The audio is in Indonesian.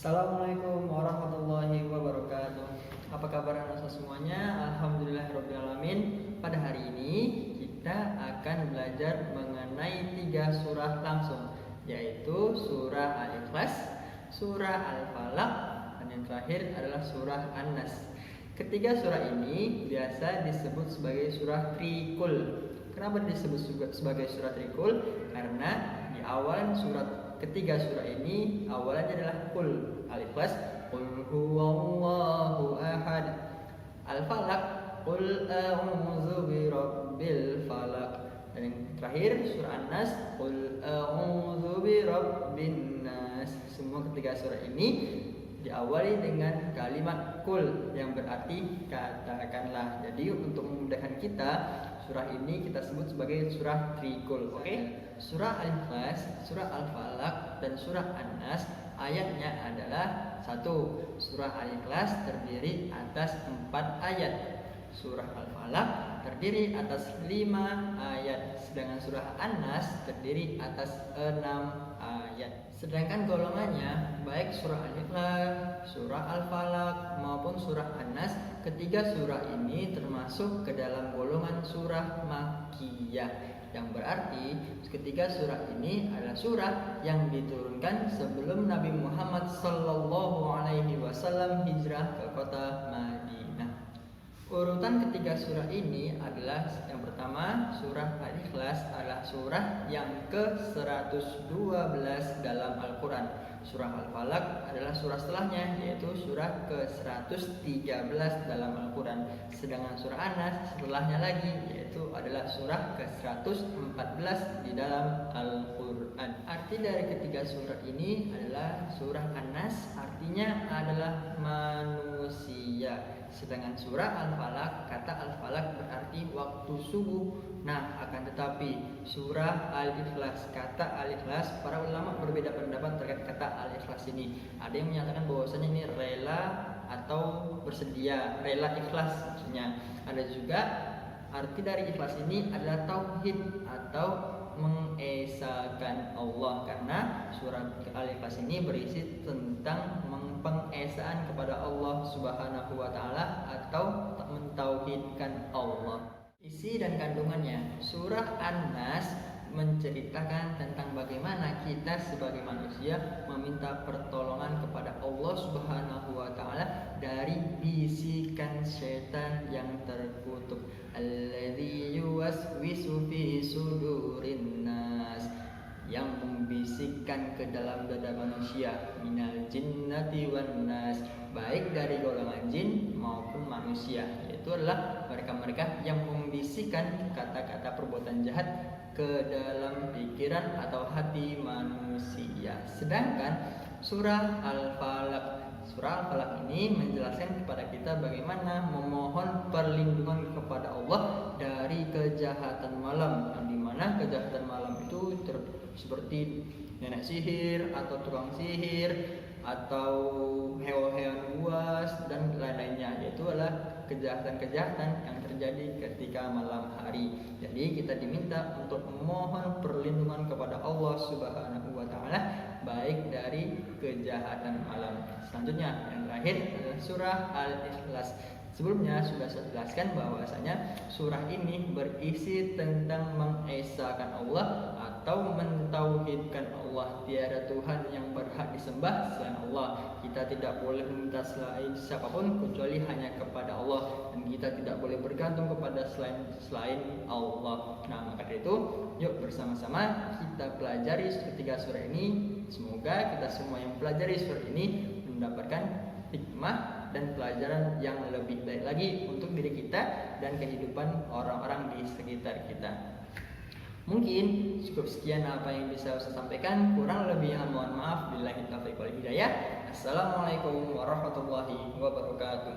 Assalamualaikum warahmatullahi wabarakatuh. Apa kabar anak semuanya? Alhamdulillahirrabbilalamin. Pada hari ini kita akan belajar mengenai 3 surah langsung, yaitu surah Al-Ikhlas, surah Al-Falaq, dan yang terakhir adalah surah An-Nas. Ketiga surah ini biasa disebut sebagai surah Trikul. Kenapa disebut sebagai surah Trikul? Karena di awal ketiga surah ini awalnya adalah Qul. Al-Ikhlas, Qul huwallahu ahad. Al-Falaq, Qul a'udzu birabbil falaq. Dan yang terakhir surah An-Nas, Qul a'udzu birabbin nas. Semua ketiga surah ini diawali dengan kalimat Qul yang berarti katakanlah. Jadi untuk memudahkan kita, surah ini kita sebut sebagai surah Trikul. Oke? Surah Al-Ikhlas, surah Al-Falaq, dan surah An-Nas ayatnya adalah 1. Surah Al-Ikhlas terdiri atas 4 ayat. Surah Al-Falaq terdiri atas 5 ayat. Sedangkan surah An-Nas terdiri atas 6 ayat. Sedangkan golongannya baik surah Al-Ikhlas, surah Al-Falaq maupun surah An-Nas, ketiga surah ini termasuk ke dalam golongan surah Makkiyah. Yang berarti ketiga surah ini adalah surah yang diturunkan sebelum Nabi Muhammad SAW hijrah ke kota Madinah. Urutan ketiga surah ini adalah yang pertama, surah Al-Ikhlas adalah surah yang ke-112 dalam Al-Quran. Surah Al-Falaq adalah surah setelahnya, yaitu surah ke-113 dalam Al-Quran. Sedangkan surah An-Nas setelahnya lagi, yaitu adalah surah ke-114 di dalam Al-Quran. Arti dari ketiga surah ini adalah surah An-Nas artinya adalah manusia. Sedangkan surah Al-Falaq, kata Al-Falaq berarti waktu subuh. Nah, akan tetapi surah Al-Ikhlas, kata Al-Ikhlas, para ulama berbeda pendapat terkait kata Al-Ikhlas ini. Ada yang menyatakan bahwasanya ini rela atau bersedia, rela ikhlas maksudnya. Ada juga arti dari ikhlas ini adalah tauhid atau mengesahkan Allah, karena surah Al-Ikhlas ini berisi tentang pengesaan kepada Allah Subhanahu wa taala atau mentauhidkan Allah. Isi dan kandungannya, surah An-Nas menceritakan tentang bagaimana kita sebagai manusia meminta pertolongan kepada Allah Subhanahu wa taala dari bisikan setan yang terkutuk. Alladzi yuwaswisu fi sudurin nas, yang membisikkan ke dalam dada manusia, minal jinnati wan nas, baik dari golongan jin maupun manusia, yaitu adalah mereka-mereka yang membisikkan kata-kata perbuatan jahat ke dalam pikiran atau hati manusia. Sedangkan surah Al-Falaq ini menjelaskan kepada kita bagaimana memohon perlindungan kepada Allah dari kejahatan malam, yang dimana kejahatan malam itu seperti nenek sihir atau tukang sihir atau hewan-hewan buas dan lain-lainnya, yaitu adalah kejahatan-kejahatan yang terjadi ketika malam hari. Jadi kita diminta untuk memohon perlindungan kepada Allah Subhanahu wa taala baik dari kejahatan malam. Selanjutnya yang terakhir adalah surah Al-Ikhlas. Sebelumnya sudah saya jelaskan bahwasanya surah ini berisi tentang mengesahkan Allah atau mentauhidkan Allah. Tiada Tuhan yang berhak disembah selain Allah. Kita tidak boleh meminta selain siapapun kecuali hanya kepada Allah, dan kita tidak boleh bergantung kepada selain Allah. Nah, maka dari itu yuk bersama-sama kita pelajari ketiga surah ini. Semoga kita semua yang pelajari surah ini mendapatkan hikmah dan pelajaran yang lebih baik lagi untuk diri kita dan kehidupan orang-orang di sekitar kita. Mungkin cukup sekian apa yang bisa saya sampaikan, kurang lebihnya mohon maaf. Billahi taufiq wal hidayah. Assalamualaikum warahmatullahi wabarakatuh.